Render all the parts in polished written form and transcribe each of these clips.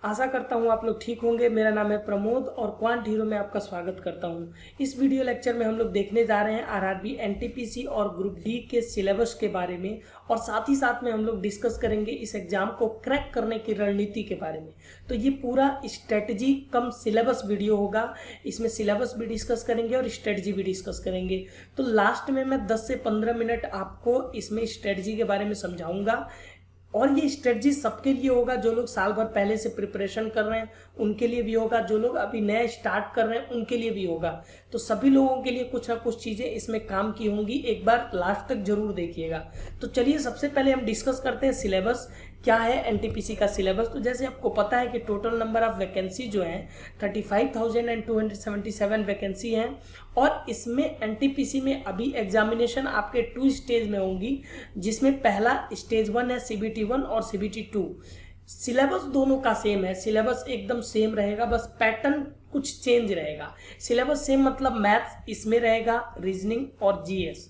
आशा करता हूँ आप लोग ठीक होंगे। मेरा नाम है प्रमोद और क्वांट हीरो में आपका स्वागत करता हूँ। इस वीडियो लेक्चर में हम लोग देखने जा रहे हैं आरआरबी एनटीपीसी और ग्रुप डी के सिलेबस के बारे में, और साथ ही साथ में हम लोग डिस्कस करेंगे इस एग्जाम को क्रैक करने की रणनीति के बारे में। तो ये पूरा स्ट्रेटजी कम सिलेबस वीडियो होगा। इसमें सिलेबस भी डिस्कस करेंगे और स्ट्रेटजी भी डिस्कस करेंगे। तो लास्ट में मैं 10 से 15 मिनट आपको इसमें स्ट्रेटजी के बारे में समझाऊंगा, और ये स्ट्रेटजी सबके लिए होगा। जो लोग साल भर पहले से प्रिपरेशन कर रहे हैं उनके लिए भी होगा, जो लोग अभी नए स्टार्ट कर रहे हैं उनके लिए भी होगा। तो सभी लोगों के लिए कुछ ना कुछ चीज़ें इसमें काम की होंगी। एक बार लास्ट तक जरूर देखिएगा। तो चलिए सबसे पहले हम डिस्कस करते हैं सिलेबस क्या है एनटीपीसी का सिलेबस। तो जैसे आपको पता है कि टोटल नंबर ऑफ वैकेंसी जो है 35,277 वैकेंसी हैं, और इसमें एनटीपीसी में अभी एग्जामिनेशन आपके 2 स्टेज में होंगी, जिसमें पहला स्टेज 1 है CBT 1 और CBT 2। सिलेबस दोनों का सेम है, सिलेबस एकदम सेम रहेगा, बस पैटर्न कुछ चेंज रहेगा। सिलेबस सेम मतलब मैथ्स इसमें रहेगा, रीजनिंग और जीएस,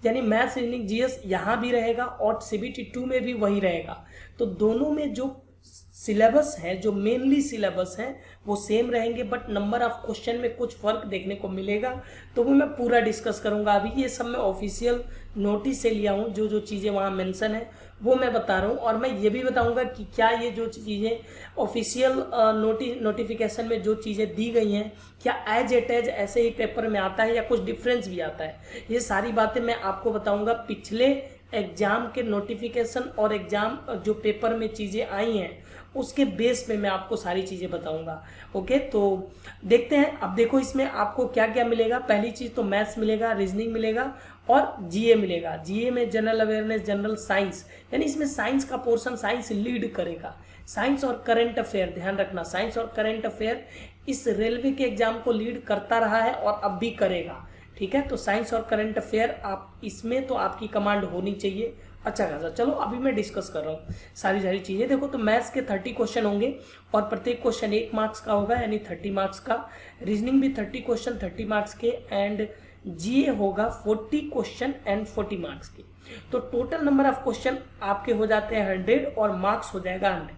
यानी मैथ्स रीजनिंग जीएस यहाँ भी रहेगा और CBT 2 में भी वही रहेगा। तो दोनों में जो सिलेबस है, जो मेनली सिलेबस है वो सेम रहेंगे, बट नंबर ऑफ क्वेश्चन में कुछ फर्क देखने को मिलेगा। तो वो मैं पूरा डिस्कस करूंगा। अभी ये सब मैं ऑफिशियल नोटिस से लिया हूँ, जो चीज़ें वहाँ मेंशन है वो मैं बता रहा हूँ। और मैं ये भी बताऊंगा कि क्या ये जो चीज़ें ऑफिशियल नोटिफिकेशन में जो चीज़ें दी गई हैं, क्या एज इट एज ऐसे ही पेपर में आता है या कुछ डिफरेंस भी आता है। ये सारी बातें मैं आपको बताऊंगा। पिछले एग्जाम के नोटिफिकेशन और एग्जाम जो पेपर में चीज़ें आई हैं उसके बेस पे मैं आपको सारी चीज़ें बताऊंगा। ओके, तो देखते हैं। अब देखो इसमें आपको क्या क्या मिलेगा। पहली चीज़ तो मैथ्स मिलेगा, रीजनिंग मिलेगा और जीए मिलेगा। जीए में जनरल अवेयरनेस, जनरल साइंस, यानी इसमें साइंस का पोर्शन साइंस लीड करेगा। साइंस और करंट अफेयर, ध्यान रखना, साइंस और करंट अफेयर इस रेलवे के एग्जाम को लीड करता रहा है और अब भी करेगा। ठीक है, तो साइंस और करंट अफेयर आप इसमें तो आपकी कमांड होनी चाहिए अच्छा खासा। चलो अभी मैं डिस्कस कर रहा हूँ सारी चीज़ें। देखो, तो मैथ्स के 30 क्वेश्चन होंगे और प्रत्येक क्वेश्चन 1 मार्क्स का होगा, यानी 30 मार्क्स का। रीजनिंग भी 30 क्वेश्चन 30 मार्क्स के, एंड जीए होगा 40 क्वेश्चन एंड 40 मार्क्स के। तो टोटल नंबर ऑफ क्वेश्चन आपके हो जाते हैं 100 और मार्क्स हो जाएगा 100।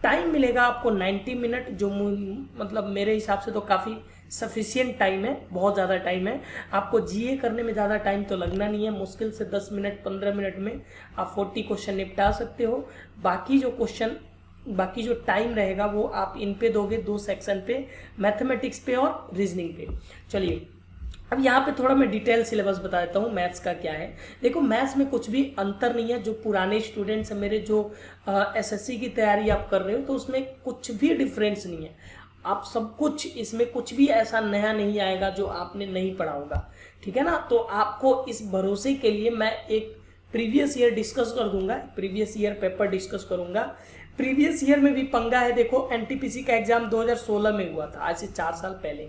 टाइम मिलेगा आपको 90 मिनट, जो मतलब मेरे हिसाब से तो काफ़ी सफिशिएंट टाइम है, बहुत ज़्यादा टाइम है। आपको जीए करने में ज़्यादा टाइम तो लगना नहीं है, मुश्किल से 10 मिनट 15 मिनट में आप 40 क्वेश्चन निपटा सकते हो। बाकी जो टाइम रहेगा वो आप इन पे दोगे, 2 सेक्शन पे, मैथमेटिक्स पे और रीजनिंग पे। चलिए अब यहाँ पे थोड़ा मैं डिटेल सिलेबस बता देता हूँ मैथ्स का क्या है। देखो, मैथ्स में कुछ भी अंतर नहीं है। जो पुराने स्टूडेंट्स हैं मेरे, जो एसएससी की तैयारी आप कर रहे हो, तो उसमें कुछ भी डिफरेंस नहीं है। आप सब कुछ, इसमें कुछ भी ऐसा नया नहीं आएगा जो आपने नहीं पढ़ा होगा। ठीक है ना। तो आपको इस भरोसे के लिए मैं एक प्रीवियस ईयर डिस्कस कर दूंगा, प्रीवियस ईयर पेपर डिस्कस करूंगा। प्रीवियस ईयर में भी पंगा है। देखो, एनटीपीसी का एग्जाम 2016 में हुआ था, आज से 4 साल पहले।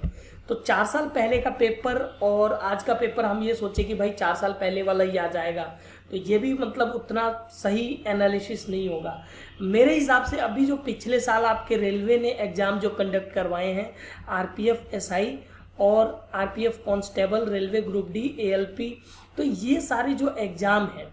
तो 4 साल पहले का पेपर और आज का पेपर हम ये सोचे कि भाई 4 साल पहले वाला ही आ जाएगा, तो ये भी मतलब उतना सही एनालिसिस नहीं होगा मेरे हिसाब से। अभी जो पिछले साल आपके रेलवे ने एग्जाम जो कंडक्ट करवाए हैं, आरपीएफ एसआई और RPF constable, railway group D, ALP, तो ये सारे जो एग्जाम हैं,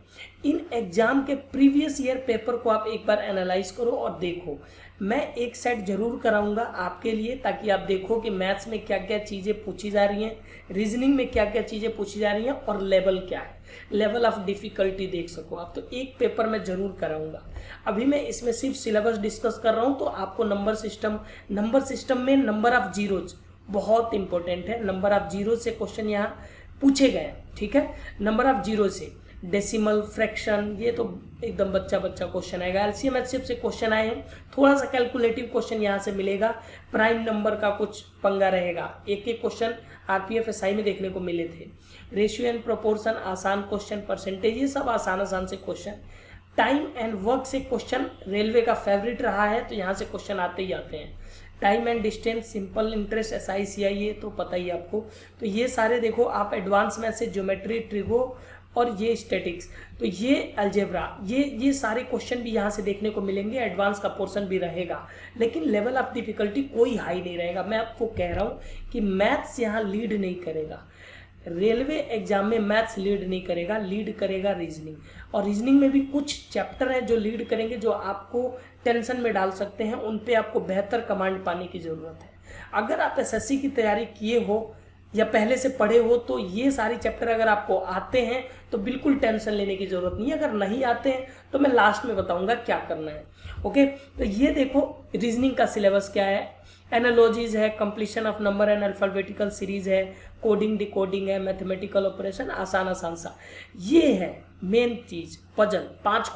इन एग्जाम के प्रीवियस ईयर पेपर को आप एक बार एनालाइज करो और देखो। मैं एक सेट जरूर कराऊंगा आपके लिए, ताकि आप देखो कि मैथ्स में क्या क्या चीज़ें पूछी जा रही हैं, रीजनिंग में क्या क्या चीज़ें पूछी जा रही हैं और लेवल क्या है, लेवल ऑफ डिफिकल्टी देख सको आप। तो एक पेपर मैं जरूर कराऊंगा। अभी मैं इसमें सिर्फ सिलेबस डिस्कस कर रहा हूँ। तो आपको नंबर सिस्टम में नंबर ऑफ जीरोज बहुत इंपॉर्टेंट है। नंबर ऑफ जीरो से क्वेश्चन यहाँ पूछे गए। ठीक है, नंबर ऑफ जीरो से डेसिमल, फ्रैक्शन, ये तो एकदम बच्चा क्वेश्चन आएगा। एलसीएम एचसीएफ से क्वेश्चन आए हैं, थोड़ा सा कैलकुलेटिव क्वेश्चन यहाँ से मिलेगा। प्राइम नंबर का कुछ पंगा रहेगा, एक क्वेश्चन आरपीएफ एसआई में देखने को मिले थे। रेशियो एंड प्रोपोर्शन आसान क्वेश्चन, परसेंटेज, ये सब आसान से क्वेश्चन। टाइम एंड वर्क से क्वेश्चन रेलवे का फेवरेट रहा है, तो यहाँ से क्वेश्चन आते ही आते हैं। Time and distance, simple interest, SI CI, ये तो पता ही आपको। तो ये सारे देखो आप एडवांस में से ज्योमेट्री, ट्रिगो और ये स्टैटिक्स, तो ये अलजेब्रा, ये सारे क्वेश्चन भी यहाँ से देखने को मिलेंगे। एडवांस का पोर्शन भी रहेगा, लेकिन लेवल ऑफ डिफिकल्टी कोई हाई नहीं रहेगा। मैं आपको कह रहा हूँ कि मैथ्स यहाँ लीड नहीं करेगा, रेलवे एग्जाम में मैथ्स लीड नहीं करेगा, लीड करेगा रीजनिंग। और रीजनिंग में भी कुछ चैप्टर हैं जो लीड करेंगे, जो आपको टेंशन में डाल सकते हैं, उन पे आपको बेहतर कमांड पाने की ज़रूरत है। अगर आप एसएससी की तैयारी किए हो या पहले से पढ़े हो तो ये सारी चैप्टर अगर आपको आते हैं तो बिल्कुल टेंशन लेने की ज़रूरत नहीं है। अगर नहीं आते हैं तो मैं लास्ट में बताऊंगा क्या करना है। ओके, तो ये देखो रीजनिंग का सिलेबस क्या है। एनालॉजीज है, completion of number and alphabetical series है, कोडिंग डिकोडिंग है, मैथमेटिकल ऑपरेशन, आसान आसान सा। ये है मेन चीज, पजल। 5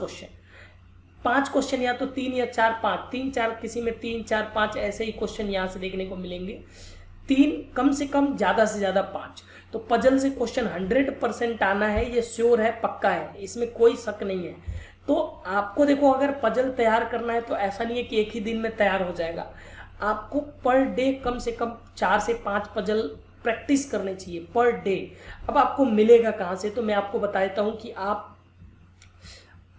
क्वेश्चन या तो 3 या 4, 5, 3 4, किसी में 3 4 5 ऐसे ही क्वेश्चन यहाँ से देखने को मिलेंगे। 3 कम से कम, ज़्यादा से ज़्यादा 5। तो पजल से क्वेश्चन 100% आना है, ये श्योर है, पक्का है, इसमें कोई शक नहीं है। तो आपको देखो, अगर पजल तैयार करना है तो ऐसा नहीं है कि एक ही दिन में तैयार हो जाएगा। आपको पर डे कम से कम 4 से 5 पजल प्रैक्टिस करने चाहिए पर डे। अब आपको मिलेगा कहाँ से, तो मैं आपको बता देता हूँ कि आप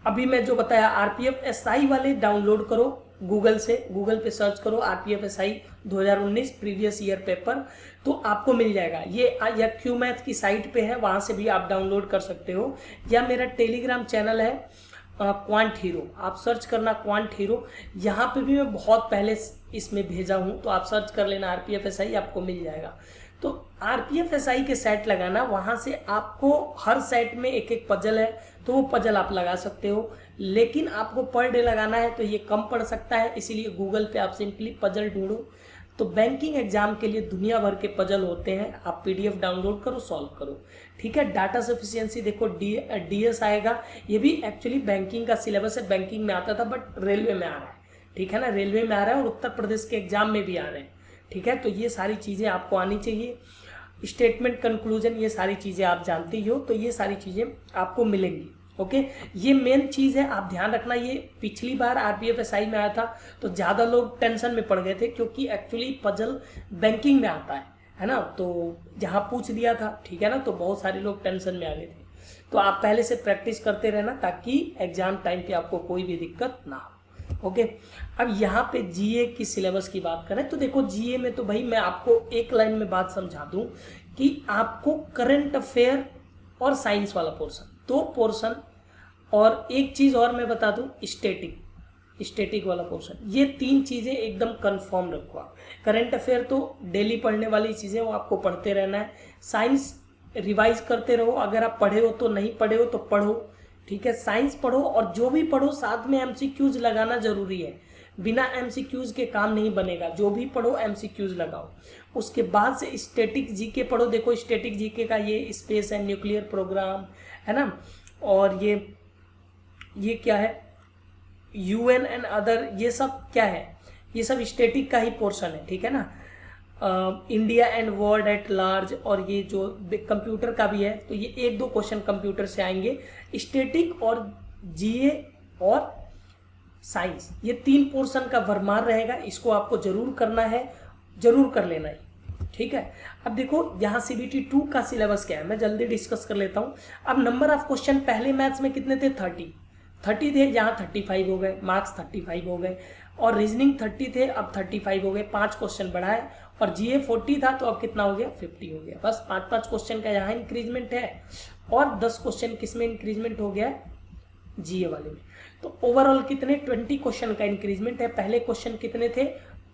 अभी मैं जो बताया आरपीएफ एसआई वाले डाउनलोड करो गूगल से, गूगल पे सर्च करो RPF SI 2019 previous year paper, तो आपको मिल जाएगा। ये या क्यू मैथ की साइट पे है, वहाँ से भी आप डाउनलोड कर सकते हो, या मेरा टेलीग्राम चैनल है क्वांट हीरो, आप सर्च करना क्वांट हीरो। यहाँ पे भी मैं बहुत पहले इसमें भेजा हूँ, तो आप सर्च कर लेना आरपीएफ एसआई, आपको मिल जाएगा। तो आरपीएफ एसआई के सेट लगाना, वहाँ से आपको हर सेट में एक एक पजल है, तो वो पजल आप लगा सकते हो। लेकिन आपको पर डे लगाना है तो ये कम पड़ सकता है, इसीलिए गूगल पे आप सिंपली पजल ढूंढो। तो बैंकिंग एग्जाम के लिए दुनिया भर के पजल होते हैं, आप पीडीएफ डाउनलोड करो, सॉल्व करो, ठीक है। डाटा सफिशिएंसी देखो, डीएस आएगा, ये भी एक्चुअली बैंकिंग का सिलेबस है, बैंकिंग में आता था बट रेलवे में आ रहा है, ठीक है ना, रेलवे में आ रहा है और उत्तर प्रदेश के एग्जाम में भी आ रहे हैं, ठीक है। तो ये सारी चीज़ें आपको आनी चाहिए। स्टेटमेंट कंक्लूजन, ये सारी चीज़ें आप जानते ही हो, तो ये सारी चीज़ें आपको मिलेंगी। ओके, ये मेन चीज़ है, आप ध्यान रखना। ये पिछली बार आरपीएफ एसआई में आया था तो ज़्यादा लोग टेंशन में पड़ गए थे, क्योंकि एक्चुअली पजल बैंकिंग में आता है ना, तो जहाँ पूछ दिया था, ठीक है ना, तो बहुत सारे लोग टेंशन में आ गए थे। तो आप पहले से प्रैक्टिस करते रहना, ताकि एग्जाम टाइम पे आपको कोई भी दिक्कत ना हो। ओके, अब यहाँ पे जीए की सिलेबस की बात करें तो देखो, जीए में तो भाई मैं आपको एक लाइन में बात समझा दूं कि आपको करंट अफेयर और साइंस वाला पोर्शन, 2 पोर्शन, और एक चीज़ और मैं बता दूं, स्टैटिक वाला पोर्शन, ये 3 चीज़ें एकदम कंफर्म रखो आप। करंट अफेयर तो डेली पढ़ने वाली चीज़ें, वो आपको पढ़ते रहना है। साइंस रिवाइज करते रहो, अगर आप पढ़े हो तो, नहीं पढ़े हो तो पढ़ो, ठीक है। साइंस पढ़ो, और जो भी पढ़ो साथ में एमसीक्यूज लगाना जरूरी है, बिना एमसीक्यूज के काम नहीं बनेगा। जो भी पढ़ो एमसीक्यूज लगाओ। उसके बाद से स्टैटिक जीके पढ़ो। देखो स्टैटिक जीके का ये स्पेस एंड न्यूक्लियर प्रोग्राम है ना, और ये क्या है, यूएन एंड अदर, ये सब क्या है, ये सब स्टैटिक का ही पोर्शन है, ठीक है ना। India and world at large, और ये जो कंप्यूटर का भी है, तो ये 1-2 क्वेश्चन कंप्यूटर से आएंगे। स्टैटिक और जीए और साइंस, ये 3 पोर्शन का भरमार रहेगा, इसको आपको जरूर करना है, जरूर कर लेना है, ठीक है। अब देखो यहाँ CBT 2 का सिलेबस क्या है, मैं जल्दी डिस्कस कर लेता हूँ। अब नंबर ऑफ क्वेश्चन पहले मैथ्स में कितने थे, 30 थे, यहाँ 35 हो गए, मार्क्स 35 हो गए, और रीजनिंग 30 थे, अब 35 हो गए, 5 क्वेश्चन बढ़ा है। और जीए 40 था तो अब कितना हो गया, 50 हो गया। बस 5-5 क्वेश्चन का यहाँ इंक्रीजमेंट है, और 10 क्वेश्चन किसमें इंक्रीजमेंट हो गया है, जीए वाले में। तो ओवरऑल कितने, 20 क्वेश्चन का इंक्रीजमेंट है। पहले क्वेश्चन कितने थे,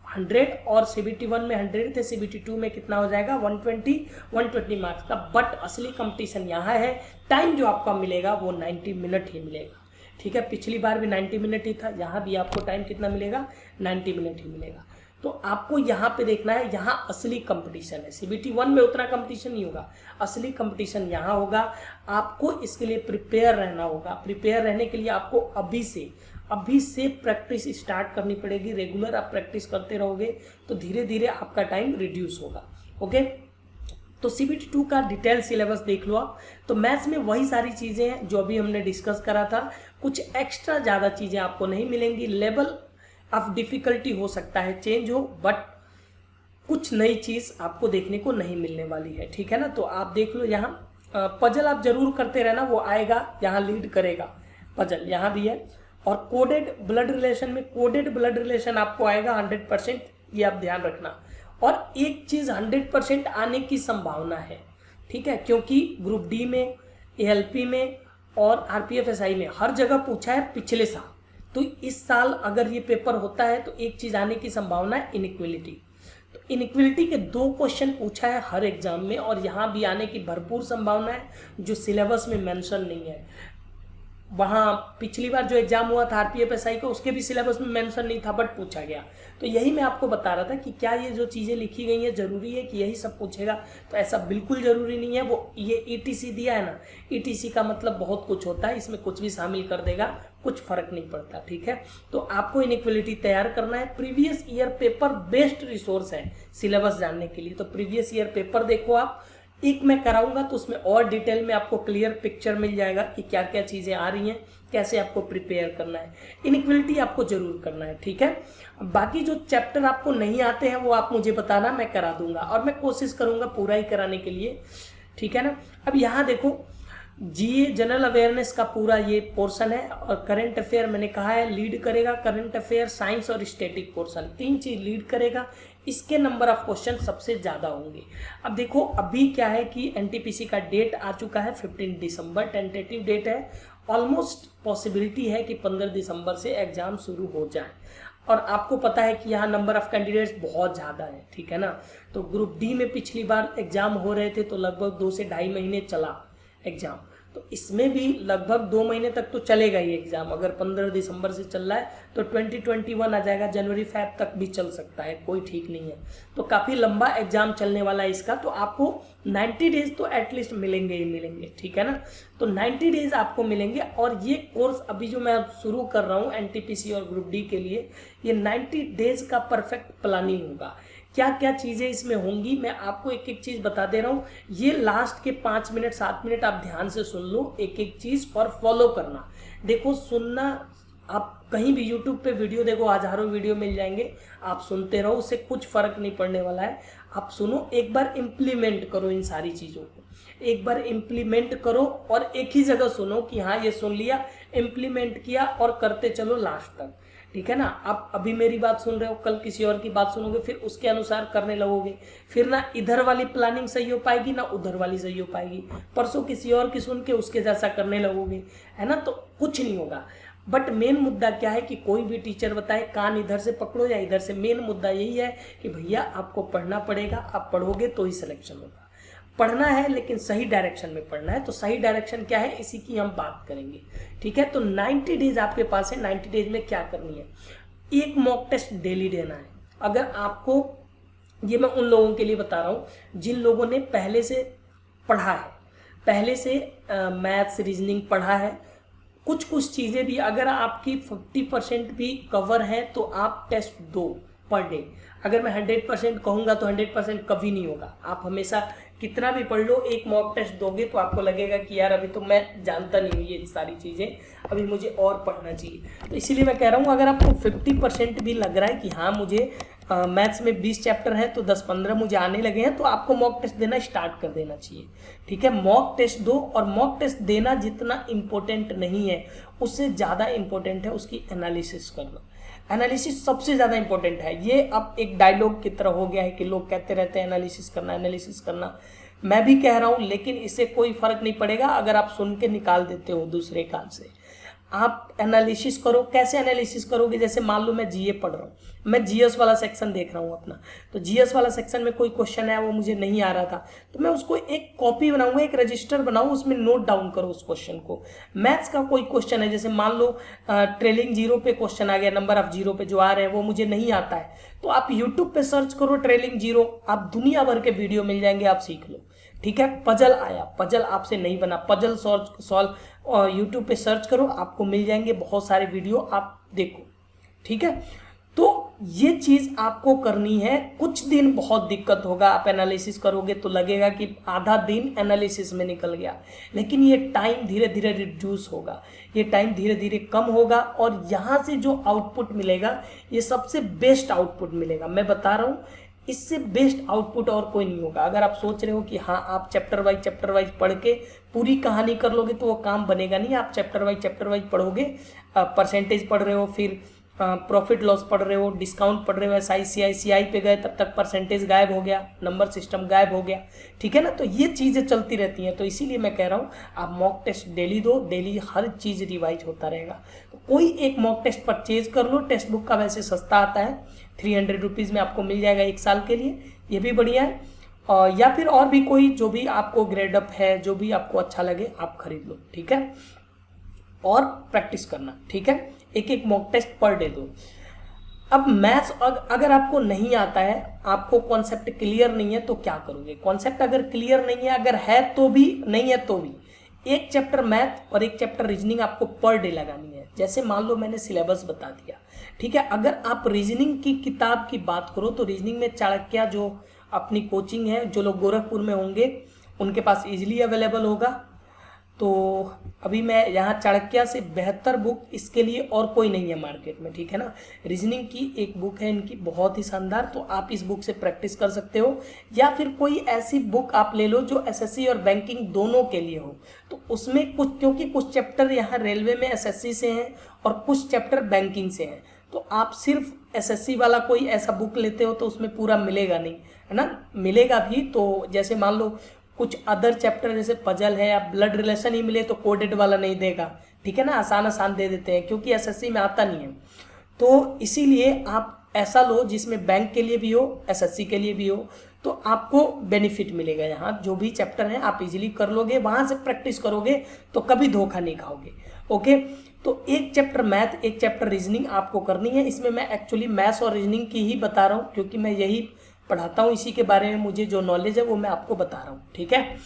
100, और CBT 1 में 100 थे, CBT 2 में कितना हो जाएगा, 120 मार्क्स का। बट असली कंपटीशन यहाँ है, टाइम जो आपका मिलेगा वो 90 मिनट ही मिलेगा, ठीक है। पिछली बार भी 90 मिनट ही था, यहाँ भी आपको टाइम कितना मिलेगा, 90 मिनट ही मिलेगा। तो आपको यहाँ पे देखना है, यहाँ असली कंपटीशन है। CBT 1 में उतना कंपटीशन नहीं होगा, असली कंपटीशन यहाँ होगा। आपको इसके लिए प्रिपेयर रहना होगा। प्रिपेयर रहने के लिए आपको अभी से प्रैक्टिस स्टार्ट करनी पड़ेगी। रेगुलर आप प्रैक्टिस करते रहोगे तो धीरे धीरे आपका टाइम रिड्यूस होगा। ओके, तो CBT 2 का डिटेल सिलेबस देख लो आप। तो मैथ्स में वही सारी चीज़ें हैं जो अभी हमने डिस्कस करा था, कुछ एक्स्ट्रा ज़्यादा चीज़ें आपको नहीं मिलेंगी। लेवल ऑफ डिफ़िकल्टी हो सकता है चेंज हो, बट कुछ नई चीज़ आपको देखने को नहीं मिलने वाली है, ठीक है ना। तो आप देख लो यहाँ पजल आप जरूर करते रहना, वो आएगा, यहाँ लीड करेगा पजल, यहाँ भी है। और कोडेड ब्लड रिलेशन में कोडेड ब्लड रिलेशन आपको आएगा 100%, ये आप ध्यान रखना। और एक चीज़ 100% आने की संभावना है, ठीक है, क्योंकि ग्रुप डी में, ALP में और RPF SI में हर जगह पूछा है पिछले साल। तो इस साल अगर ये पेपर होता है तो एक चीज़ आने की संभावना है, इनइक्वलिटी। तो इनइक्वलिटी के 2 क्वेश्चन पूछा है हर एग्जाम में, और यहाँ भी आने की भरपूर संभावना है, जो सिलेबस में मेंशन नहीं है। वहाँ पिछली बार जो एग्जाम हुआ था RPF SI का, उसके भी सिलेबस में मेंशन नहीं था, बट पूछा गया। तो यही मैं आपको बता रहा था कि क्या ये जो चीज़ें लिखी गई हैं ज़रूरी है कि यही सब पूछेगा, तो ऐसा बिल्कुल ज़रूरी नहीं है। वो ये ETC दिया है ना, ETC का मतलब बहुत कुछ होता है, इसमें कुछ भी शामिल कर देगा, कुछ फर्क नहीं पड़ता, ठीक है। तो आपको इनइक्वलिटी तैयार करना है। Previous year paper best resource है सिलेबस जानने के लिए, तो प्रीवियस ईयर पेपर देखो आप, एक मैं कराऊंगा तो उसमें और डिटेल में आपको क्लियर पिक्चर मिल जाएगा कि क्या क्या चीज़ें आ रही हैं, कैसे आपको प्रिपेयर करना है। इनइक्वलिटी आपको जरूर करना है, ठीक है। बाकी जो चैप्टर आपको नहीं आते हैं वो आप मुझे बताना, मैं करा दूंगा, और मैं कोशिश करूंगा पूरा ही कराने के लिए, ठीक है ना। अब यहाँ देखो, GA जनरल अवेयरनेस का पूरा ये पोर्शन है, और करंट अफेयर मैंने कहा है लीड करेगा, करंट अफेयर, साइंस और स्टैटिक पोर्शन, 3 चीज लीड करेगा। इसके नंबर ऑफ क्वेश्चन सबसे ज़्यादा होंगे। अब देखो अभी क्या है कि NTPC का डेट आ चुका है 15 दिसंबर, टेंटेटिव डेट है। ऑलमोस्ट पॉसिबिलिटी है कि 15 दिसंबर से एग्जाम शुरू हो जाए, और आपको पता है कि यहाँ नंबर ऑफ कैंडिडेट्स बहुत ज़्यादा है, ठीक है ना। तो ग्रुप डी में पिछली बार एग्जाम हो रहे थे तो लगभग 2 से ढाई महीने चला एग्जाम, तो इसमें भी लगभग 2 महीने तक तो चलेगा ही एग्जाम। अगर 15 दिसंबर से चल रहा है तो 2021 आ जाएगा, जनवरी फेब तक भी चल सकता है, कोई ठीक नहीं है। तो काफ़ी लंबा एग्जाम चलने वाला है इसका, तो आपको 90 डेज तो एटलीस्ट मिलेंगे ही मिलेंगे, ठीक है ना। तो 90 डेज आपको मिलेंगे, और ये कोर्स अभी जो मैं शुरू कर रहा हूँ NTPC और ग्रुप डी के लिए, ये 90 डेज का परफेक्ट प्लानिंग होगा। क्या क्या चीज़ें इसमें होंगी मैं आपको एक एक चीज़ बता दे रहा हूँ। ये लास्ट के 5 मिनट 7 मिनट आप ध्यान से सुन लो एक एक चीज़, और फॉलो करना। देखो सुनना, आप कहीं भी YouTube पे वीडियो देखो, हजारों वीडियो मिल जाएंगे, आप सुनते रहो, उससे कुछ फ़र्क नहीं पड़ने वाला है। आप सुनो, एक बार इम्प्लीमेंट करो इन सारी चीज़ों को, एक बार इम्प्लीमेंट करो, और एक ही जगह सुनो कि हाँ ये सुन लिया, इम्प्लीमेंट किया, और करते चलो लास्ट तक, ठीक है ना। आप अभी मेरी बात सुन रहे हो, कल किसी और की बात सुनोगे, फिर उसके अनुसार करने लगोगे, फिर ना इधर वाली प्लानिंग सही हो पाएगी ना उधर वाली सही हो पाएगी। परसों किसी और की सुन के उसके जैसा करने लगोगे, है ना, तो कुछ नहीं होगा। बट मेन मुद्दा क्या है कि कोई भी टीचर बताए कान इधर से पकड़ो या इधर से, मेन मुद्दा यही है कि भैया आपको पढ़ना पड़ेगा, आप पढ़ोगे तो ही सिलेक्शन होगा। पढ़ना है लेकिन सही डायरेक्शन में पढ़ना है। तो सही डायरेक्शन क्या है, इसी की हम बात करेंगे, ठीक है। तो 90 डेज आपके पास है, 90 डेज में क्या करनी है, एक मॉक टेस्ट डेली देना है। अगर आपको, ये मैं उन लोगों के लिए बता रहा हूँ जिन लोगों ने पहले से पढ़ा है, पहले से मैथ्स रीजनिंग पढ़ा है, कुछ चीज़ें भी अगर आपकी 50% भी कवर है तो आप टेस्ट दो पर डे। अगर मैं 100% कहूँगा तो 100% कभी नहीं होगा। आप हमेशा कितना भी पढ़ लो, एक मॉक टेस्ट दोगे तो आपको लगेगा कि यार अभी तो मैं जानता नहीं हूँ ये सारी चीज़ें, अभी मुझे और पढ़ना चाहिए। तो इसीलिए मैं कह रहा हूँ अगर आपको 50% भी लग रहा है कि हाँ मुझे मैथ्स में 20 चैप्टर है तो 10-15 मुझे आने लगे हैं, तो आपको मॉक टेस्ट देना स्टार्ट कर देना चाहिए, ठीक है। मॉक टेस्ट दो, और मॉक टेस्ट देना जितना इम्पोर्टेंट नहीं है उससे ज़्यादा इम्पोर्टेंट है उसकी एनालिसिस करना। एनालिसिस सबसे ज़्यादा इंपॉर्टेंट है। ये अब एक डायलॉग की तरह हो गया है कि लोग कहते रहते हैं एनालिसिस करना, एनालिसिस करना। मैं भी कह रहा हूँ, लेकिन इससे कोई फ़र्क नहीं पड़ेगा अगर आप सुन के निकाल देते हो दूसरे कान से। आप एनालिसिस करो। कैसे एनालिसिस करोगे, जैसे मान लो मैं जीए पढ़ रहा हूँ, मैं जीएस वाला सेक्शन देख रहा हूँ अपना, तो जीएस वाला सेक्शन में कोई क्वेश्चन है वो मुझे नहीं आ रहा था, तो मैं उसको एक कॉपी बनाऊंगा, एक रजिस्टर बनाऊँ, उसमें नोट डाउन करो उस क्वेश्चन को। मैथ्स का कोई क्वेश्चन है, जैसे मान लो ट्रेलिंग जीरो पे क्वेश्चन आ गया, नंबर ऑफ जीरो पे जो आ रहे हैं वो मुझे नहीं आता है, तो आप यूट्यूब पे सर्च करो ट्रेलिंग जीरो, आप दुनिया भर के वीडियो मिल जाएंगे, आप सीख लो, ठीक है। पजल आया, पजल आपसे नहीं बना, पजल सॉल्व यूट्यूब पे सर्च करो, आपको मिल जाएंगे बहुत सारे वीडियो, आप देखो, ठीक है। तो ये चीज़ आपको करनी है। कुछ दिन बहुत दिक्कत होगा, आप एनालिसिस करोगे तो लगेगा कि आधा दिन एनालिसिस में निकल गया, लेकिन ये टाइम धीरे धीरे रिड्यूस होगा, ये टाइम धीरे धीरे कम होगा, और यहाँ से जो आउटपुट मिलेगा ये सबसे बेस्ट आउटपुट मिलेगा। मैं बता रहा हूँ, इससे बेस्ट आउटपुट और कोई नहीं होगा। अगर आप सोच रहे हो कि हाँ आप चैप्टर वाइज पढ़ के पूरी कहानी कर लोगे तो वो काम बनेगा नहीं। आप चैप्टर वाइज पढ़ोगे, परसेंटेज पढ़ रहे हो, फिर प्रॉफिट लॉस पढ़ रहे हो, डिस्काउंट पढ़ रहे हो, SICI पे गए तब तक परसेंटेज गायब हो गया, नंबर सिस्टम गायब हो गया, ठीक है ना। तो ये चीज़ें चलती रहती हैं। तो इसीलिए मैं कह रहा हूँ आप मॉक टेस्ट डेली दो, डेली हर चीज़ रिवाइज होता रहेगा। तो कोई एक मॉक टेस्ट परचेज कर लो, टेक्स्ट बुक का वैसे सस्ता आता है, 300 रुपीज़ में आपको मिल जाएगा 1 साल के लिए, ये भी बढ़िया है। या फिर और भी कोई जो भी आपको ग्रेड अप है, जो भी आपको अच्छा लगे आप खरीद लो, ठीक है। और प्रैक्टिस करना, ठीक है, एक मॉक टेस्ट पर डे दो। अब मैथ्स अगर आपको नहीं आता है, आपको कॉन्सेप्ट क्लियर नहीं है, तो क्या करोगे? कॉन्सेप्ट अगर क्लियर नहीं है, अगर है तो भी, नहीं है तो भी, एक चैप्टर मैथ और एक चैप्टर रीजनिंग आपको पर डे लगानी है। जैसे मान लो मैंने सिलेबस बता दिया, ठीक है। अगर आप रीजनिंग की किताब की बात करो तो रीजनिंग में चाणक्य जो अपनी कोचिंग है, जो लोग गोरखपुर में होंगे उनके पास इजीली अवेलेबल होगा। तो अभी मैं यहाँ चाणक्य से बेहतर बुक इसके लिए और कोई नहीं है मार्केट में, ठीक है ना। रीजनिंग की एक बुक है इनकी बहुत ही शानदार, तो आप इस बुक से प्रैक्टिस कर सकते हो। या फिर कोई ऐसी बुक आप ले लो जो SSC और बैंकिंग दोनों के लिए हो। तो उसमें क्योंकि कुछ चैप्टर यहाँ रेलवे में SSC से हैं और कुछ चैप्टर बैंकिंग से हैं, तो आप सिर्फ SSC वाला कोई ऐसा बुक लेते हो तो उसमें पूरा मिलेगा नहीं, है ना। मिलेगा भी तो जैसे मान लो कुछ अदर चैप्टर जैसे पजल है या ब्लड रिलेशन ही मिले तो कोडेड वाला नहीं देगा, ठीक है ना, आसान दे देते हैं क्योंकि SSC में आता नहीं है। तो इसीलिए आप ऐसा लो जिसमें बैंक के लिए भी हो, SSC के लिए भी हो, तो आपको बेनिफिट मिलेगा। यहाँ जो भी चैप्टर है आप इजीली कर लोगे, वहाँ से प्रैक्टिस करोगे तो कभी धोखा नहीं खाओगे, ओके। तो एक चैप्टर मैथ, एक चैप्टर रीजनिंग आपको करनी है। इसमें मैं एक्चुअली मैथ्स और रीजनिंग की ही बता रहा हूँ क्योंकि मैं यही पढ़ाता हूँ, इसी के बारे में मुझे जो नॉलेज है वो मैं आपको बता रहा हूँ, ठीक है।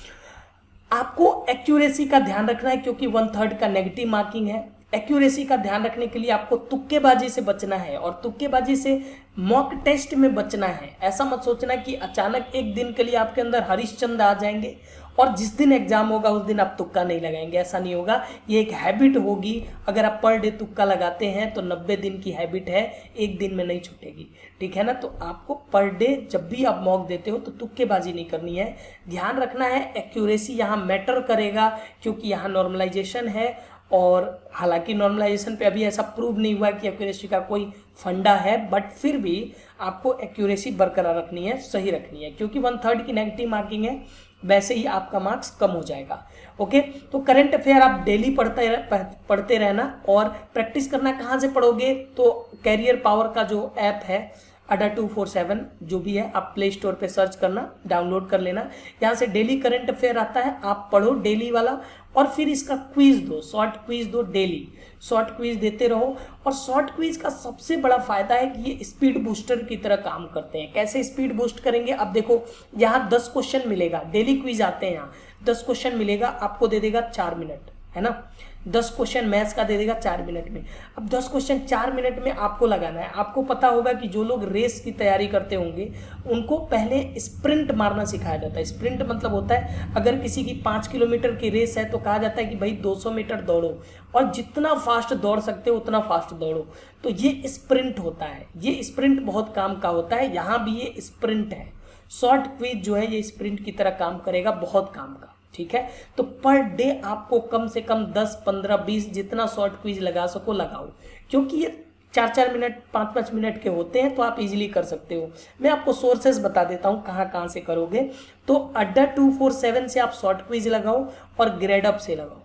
आपको एक्यूरेसी का ध्यान रखना है क्योंकि 1/3 का नेगेटिव मार्किंग है। एक्यूरेसी का ध्यान रखने के लिए आपको तुक्केबाजी से बचना है और तुक्केबाजी से मॉक टेस्ट में बचना है। ऐसा मत सोचना कि अचानक एक दिन के लिए आपके अंदर हरिश्चंद्र आ जाएंगे और जिस दिन एग्जाम होगा उस दिन आप तुक्का नहीं लगाएंगे, ऐसा नहीं होगा। ये एक हैबिट होगी। अगर आप पर डे तुक्का लगाते हैं तो 90 दिन की हैबिट है, एक दिन में नहीं छूटेगी, ठीक है ना। तो आपको पर डे जब भी आप मॉक देते हो तो तुक्केबाजी नहीं करनी है, ध्यान रखना है। एक्यूरेसी यहाँ मैटर करेगा क्योंकि यहाँ नॉर्मलाइजेशन है और हालांकि नॉर्मलाइजेशन पे अभी ऐसा प्रूव नहीं हुआ कि एक्यूरेसी का कोई फंडा है, बट फिर भी आपको एक्यूरेसी बरकरार रखनी है, सही रखनी है क्योंकि 1/3 की नेगेटिव मार्किंग है, वैसे ही आपका मार्क्स कम हो जाएगा, ओके। तो करंट अफेयर आप डेली पढ़ते रहना और प्रैक्टिस करना। कहाँ से पढ़ोगे? तो कैरियर पावर का जो ऐप है अड्डा 247 जो भी है, आप प्ले स्टोर पे सर्च करना, डाउनलोड कर लेना। यहाँ से डेली करंट अफेयर आता है, आप पढ़ो डेली वाला और फिर इसका क्विज दो, शॉर्ट क्विज दो, डेली शॉर्ट क्विज देते रहो। और शॉर्ट क्विज का सबसे बड़ा फायदा है कि ये स्पीड बूस्टर की तरह काम करते हैं। कैसे स्पीड बूस्ट करेंगे? अब देखो यहाँ 10 क्वेश्चन मिलेगा, डेली क्विज आते हैं, यहाँ 10 क्वेश्चन मिलेगा, आपको दे देगा 4 मिनट, है ना। 10 क्वेश्चन मैथ्स का दे देगा 4 मिनट में। अब 10 क्वेश्चन 4 मिनट में आपको लगाना है। आपको पता होगा कि जो लोग रेस की तैयारी करते होंगे उनको पहले स्प्रिंट मारना सिखाया जाता है। स्प्रिंट मतलब होता है अगर किसी की 5 किलोमीटर की रेस है तो कहा जाता है कि भाई 200 मीटर दौड़ो और जितना फास्ट दौड़ सकते हो उतना फास्ट दौड़ो। तो ये स्प्रिंट होता है, ये स्प्रिंट बहुत काम का होता है। यहाँ भी ये स्प्रिंट है। शॉर्ट क्विज जो है ये स्प्रिंट की तरह काम करेगा, बहुत काम का, ठीक है। तो पर डे आपको कम से कम 10, 15, 20 जितना शॉर्ट क्विज लगा सको लगाओ, क्योंकि ये 4-4 मिनट 5-5 मिनट के होते हैं, तो आप इजीली कर सकते हो। मैं आपको सोर्सेज बता देता हूँ कहाँ से करोगे। तो अड्डा 247 से आप शॉर्ट क्विज लगाओ और ग्रेड अप से लगाओ,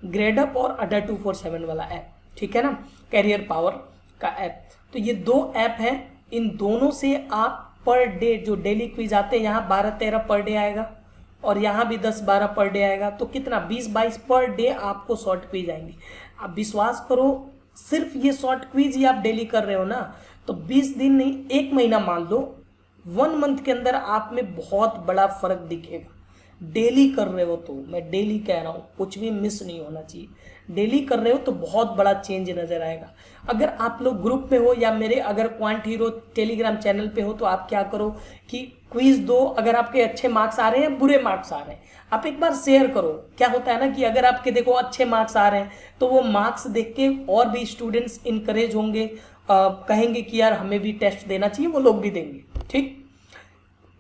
ग्रेड अप और अड्डा 247 वाला ऐप, ठीक है ना, कैरियर पावर का ऐप। तो ये 2 ऐप हैं, इन दोनों से आप पर डे जो डेली क्विज आते हैं, यहाँ 12-13 पर डे आएगा और यहाँ भी 10-12 पर डे आएगा, तो कितना 20-22 पर डे आपको शॉर्ट क्विज आएंगे। आप विश्वास करो, सिर्फ ये शॉर्ट क्विज ही आप डेली कर रहे हो ना, तो 20 दिन नहीं 1 महीना मान लो, 1 मंथ के अंदर आप में बहुत बड़ा फर्क दिखेगा। डेली कर रहे हो तो, मैं डेली कह रहा हूँ, कुछ भी मिस नहीं होना चाहिए। डेली कर रहे हो तो बहुत बड़ा चेंज नज़र आएगा। अगर आप लोग ग्रुप में हो या मेरे अगर क्वांट हीरो टेलीग्राम चैनल पे हो तो आप क्या करो कि क्विज दो। अगर आपके अच्छे मार्क्स आ रहे हैं, बुरे मार्क्स आ रहे हैं, आप एक बार शेयर करो। क्या होता है ना कि अगर आपके देखो अच्छे मार्क्स आ रहे हैं तो वो मार्क्स देख के और भी स्टूडेंट्स इंकरेज होंगे, कहेंगे कि यार हमें भी टेस्ट देना चाहिए, वो लोग भी देंगे। ठीक,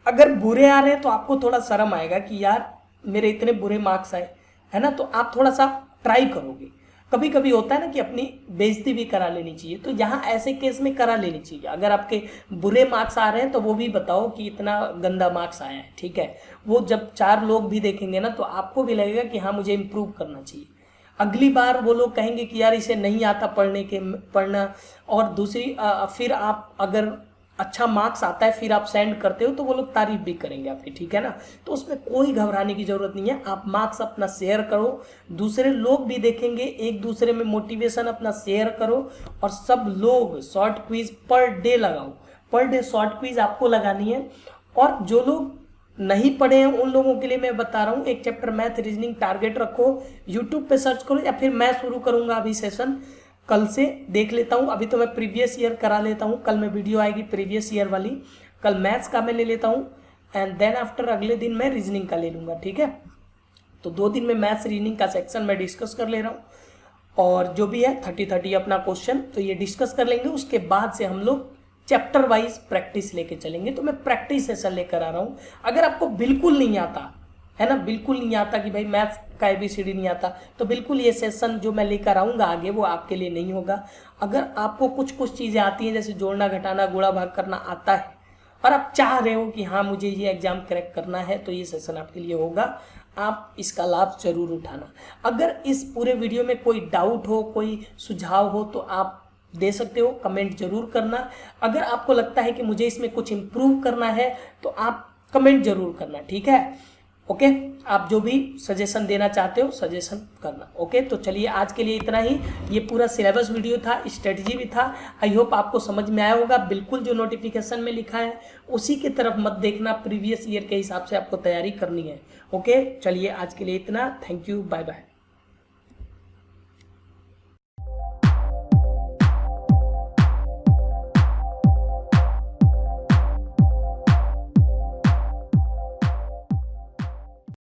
अगर बुरे आ रहे हैं तो आपको थोड़ा शर्म आएगा कि यार मेरे इतने बुरे मार्क्स आए, है ना, तो आप थोड़ा सा ट्राई करोगे। कभी कभी होता है ना कि अपनी बेइज्जती भी करा लेनी चाहिए, तो यहाँ ऐसे केस में करा लेनी चाहिए। अगर आपके बुरे मार्क्स आ रहे हैं तो वो भी बताओ कि इतना गंदा मार्क्स आया है, ठीक है। वो जब 4 लोग भी देखेंगे ना तो आपको भी लगेगा कि हाँ मुझे इम्प्रूव करना चाहिए। अगली बार वो लोग कहेंगे कि यार इसे नहीं आता पढ़ना। और दूसरी फिर आप अगर अच्छा मार्क्स आता है फिर आप सेंड करते हो तो वो लोग तारीफ भी करेंगे आपकी, ठीक है ना। तो उसमें कोई घबराने की जरूरत नहीं है। आप मार्क्स अपना शेयर करो, दूसरे लोग भी देखेंगे, एक दूसरे में मोटिवेशन अपना शेयर करो। और सब लोग शॉर्ट क्विज पर डे लगाओ, पर डे शॉर्ट क्विज आपको लगानी है। और जो लोग नहीं पढ़े हैं उन लोगों के लिए मैं बता रहा हूँ, एक चैप्टर मैथ रीजनिंग टारगेट रखो, यूट्यूब पे सर्च करो, या फिर मैं शुरू करूँगा अभी सेशन, कल से देख लेता हूँ। अभी तो मैं प्रीवियस ईयर करा लेता हूँ, कल में वीडियो आएगी प्रीवियस ईयर वाली। कल मैथ्स का मैं ले लेता हूँ एंड देन आफ्टर अगले दिन मैं रीजनिंग का ले लूँगा, ठीक है। तो 2 दिन में मैथ्स रीजनिंग का सेक्शन मैं डिस्कस कर ले रहा हूँ, और जो भी है 30-30 अपना क्वेश्चन तो ये डिस्कस कर लेंगे। उसके बाद से हम लोग चैप्टर वाइज प्रैक्टिस लेके चलेंगे। तो मैं प्रैक्टिस सेशन लेकर आ रहा हूँ। अगर आपको बिल्कुल नहीं आता है ना, बिल्कुल नहीं आता कि भाई मैथ्स का ABCD नहीं आता, तो बिल्कुल ये सेशन जो मैं लेकर आऊँगा आगे वो आपके लिए नहीं होगा। अगर आपको कुछ कुछ चीज़ें आती हैं, जैसे जोड़ना घटाना गुणा भाग करना आता है, और आप चाह रहे हो कि हाँ मुझे ये एग्जाम क्रैक करना है, तो ये सेशन आपके लिए होगा। आप इसका लाभ जरूर उठाना। अगर इस पूरे वीडियो में कोई डाउट हो, कोई सुझाव हो तो आप दे सकते हो, कमेंट जरूर करना। अगर आपको लगता है कि मुझे इसमें कुछ इम्प्रूव करना है तो आप कमेंट जरूर करना, ठीक है। ओके, आप जो भी सजेशन देना चाहते हो सजेशन करना। ओके, तो चलिए आज के लिए इतना ही। ये पूरा सिलेबस वीडियो था, स्ट्रेटजी भी था। आई होप आपको समझ में आया होगा। बिल्कुल जो नोटिफिकेशन में लिखा है उसी की तरफ मत देखना, प्रीवियस ईयर के हिसाब से आपको तैयारी करनी है। ओके, चलिए आज के लिए इतना। Thank you, bye bye.